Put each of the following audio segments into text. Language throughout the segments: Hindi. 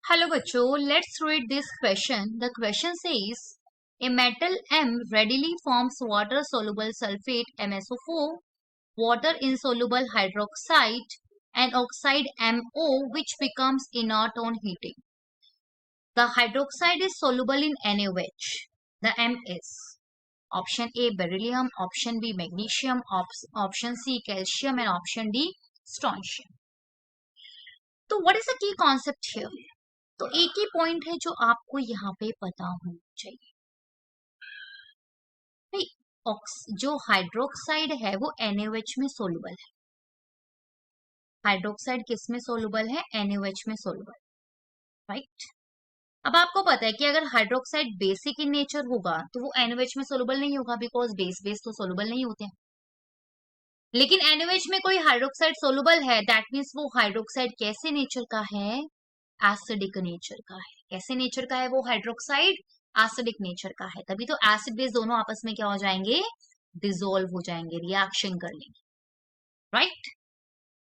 Hello bachcho, let's read this question. The question says, a metal M readily forms water soluble sulfate MsO4, water insoluble hydroxide and oxide MO which becomes inert on heating. The hydroxide is soluble in NaOH. The M is option A beryllium, option B magnesium, option C calcium and option D strontium. तो what is the key concept here? तो एक ही पॉइंट है जो आपको यहाँ पे पता होना चाहिए भाई, जो हाइड्रोक्साइड है वो NaOH में सोलुबल है। हाइड्रोक्साइड किस में सोलुबल है? NaOH में सोलुबल, राइट। अब आपको पता है कि अगर हाइड्रोक्साइड बेसिक इन नेचर होगा तो वो NaOH में सोलुबल नहीं होगा, बिकॉज बेस तो सोलुबल नहीं होते हैं। लेकिन NaOH में कोई हाइड्रोक्साइड सोलुबल है, दैट मीन्स वो हाइड्रोक्साइड कैसे नेचर का है? एसिडिक नेचर का है। कैसे नेचर का है वो हाइड्रोक्साइड? एसिडिक नेचर का है। तभी तो एसिड बेस दोनों आपस में क्या हो जाएंगे? डिसॉल्व हो जाएंगे, रिएक्शन कर लेंगे, राइट।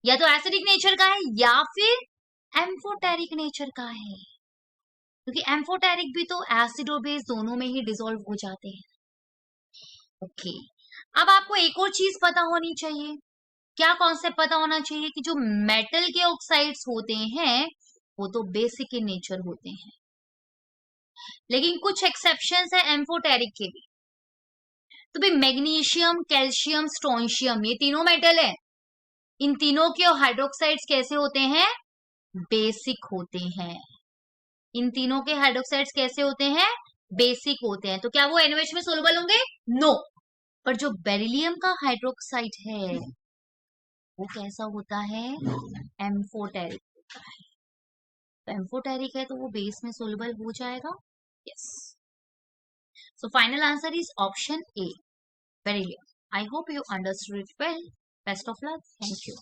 या तो एसिडिक नेचर का है या फिर एम्फोटेरिक नेचर का है, क्योंकि एम्फोटेरिक भी तो एसिड और बेस दोनों में ही डिसॉल्व हो जाते हैं। ओके, अब आपको एक और चीज पता होनी चाहिए। क्या कॉन्सेप्ट पता होना चाहिए? कि जो मेटल के ऑक्साइड्स होते हैं वो तो बेसिक इन नेचर होते हैं, लेकिन कुछ एक्सेप्शंस है एम्फोटेरिक के भी। तो भाई मैग्नीशियम, कैल्शियम, स्ट्रोंशियम ये तीनों मेटल है। इन तीनों के हाइड्रोक्साइड्स कैसे होते हैं? बेसिक होते हैं। इन तीनों के हाइड्रोक्साइड्स कैसे होते हैं? बेसिक होते हैं। तो क्या वो NaOH में सोलुबल होंगे? नो। पर जो बेरिलियम का हाइड्रोक्साइड है वो कैसा होता है? एम्फोटेरिक होता है। तो एम्फोटेरिक है तो वो बेस में सोलुबल हो जाएगा। Yes, so final answer is option A, beryllium. I hope you understood it well. Best of luck. Thank you.